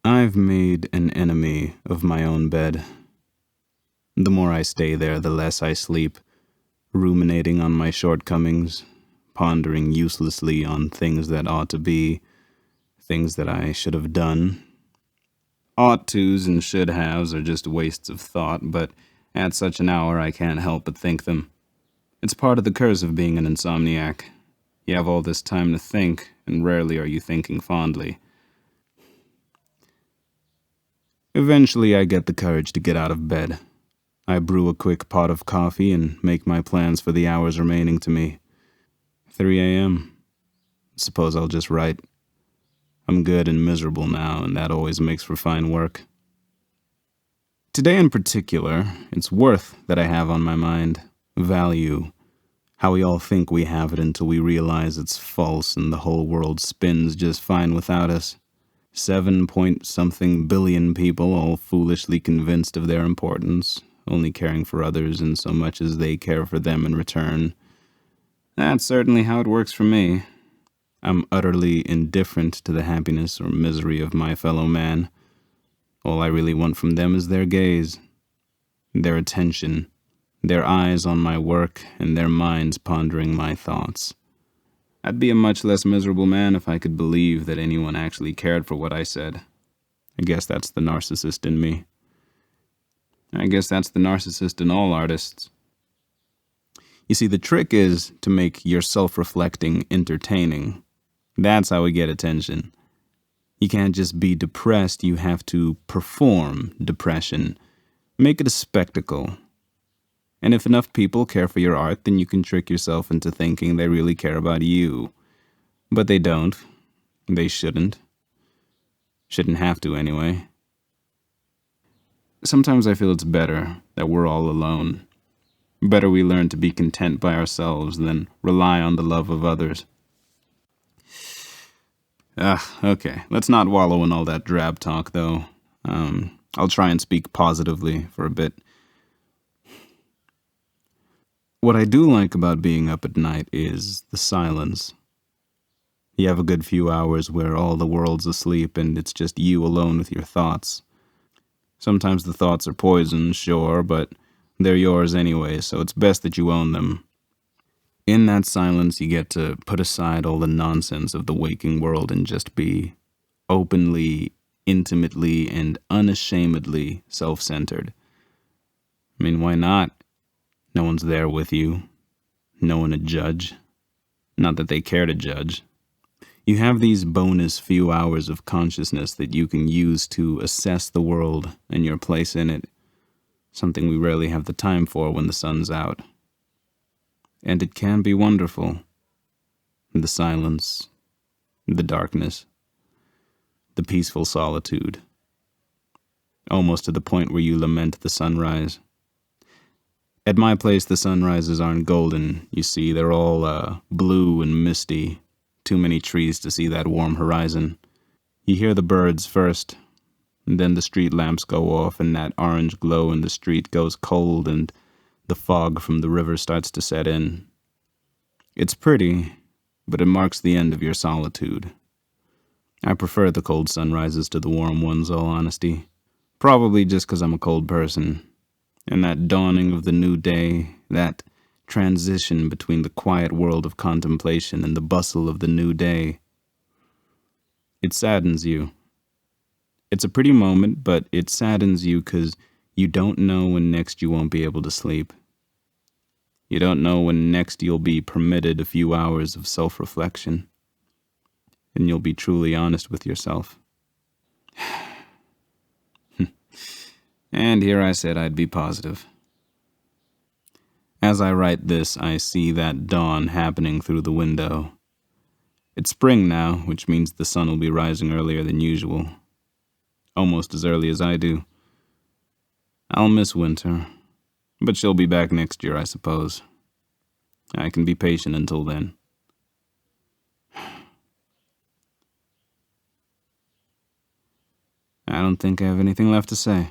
I've made an enemy of my own bed. The more I stay there, the less I sleep, ruminating on my shortcomings, pondering uselessly on things that ought to be, things that I should have done. Ought tos and should haves are just wastes of thought, but at such an hour I can't help but think them. It's part of the curse of being an insomniac. You have all this time to think, and rarely are you thinking fondly. Eventually, I get the courage to get out of bed. I brew a quick pot of coffee and make my plans for the hours remaining to me. 3 a.m. Suppose I'll just write. I'm good and miserable now, and that always makes for fine work. Today in particular, it's worth that I have on my mind. Value. How we all think we have it until we realize it's false and the whole world spins just fine without us. 7-point-something billion people all foolishly convinced of their importance, only caring for others in so much as they care for them in return. That's certainly how it works for me. I'm utterly indifferent to the happiness or misery of my fellow man. All I really want from them is their gaze, their attention, their eyes on my work, and their minds pondering my thoughts. I'd be a much less miserable man if I could believe that anyone actually cared for what I said. I guess that's the narcissist in me. I guess that's the narcissist in all artists. You see, the trick is to make your self-reflecting entertaining. That's how we get attention. You can't just be depressed, you have to perform depression. Make it a spectacle. And if enough people care for your art, then you can trick yourself into thinking they really care about you. But they don't. They shouldn't. Shouldn't have to anyway. Sometimes I feel it's better that we're all alone. Better we learn to be content by ourselves than rely on the love of others. Okay. Let's not wallow in all that drab talk, though. I'll try and speak positively for a bit. What I do like about being up at night is the silence. You have a good few hours where all the world's asleep and it's just you alone with your thoughts. Sometimes the thoughts are poison, sure, but they're yours anyway, so it's best that you own them. In that silence, you get to put aside all the nonsense of the waking world and just be openly, intimately, and unashamedly self-centered. I mean, why not? No one's there with you. No one to judge. Not that they care to judge. You have these bonus few hours of consciousness that you can use to assess the world and your place in it, something we rarely have the time for when the sun's out. And it can be wonderful. The silence, the darkness, the peaceful solitude, almost to the point where you lament the sunrise. At my place, the sunrises aren't golden, you see, they're all blue and misty. Too many trees to see that warm horizon. You hear the birds first, and then the street lamps go off, and that orange glow in the street goes cold, and the fog from the river starts to set in. It's pretty, but it marks the end of your solitude. I prefer the cold sunrises to the warm ones, all honesty. Probably just because I'm a cold person. And that dawning of the new day, that transition between the quiet world of contemplation and the bustle of the new day, it saddens you. It's a pretty moment, but it saddens you because you don't know when next you won't be able to sleep. You don't know when next you'll be permitted a few hours of self-reflection, and you'll be truly honest with yourself. And here I said I'd be positive. As I write this, I see that dawn happening through the window. It's spring now, which means the sun will be rising earlier than usual. Almost as early as I do. I'll miss winter, but she'll be back next year, I suppose. I can be patient until then. I don't think I have anything left to say.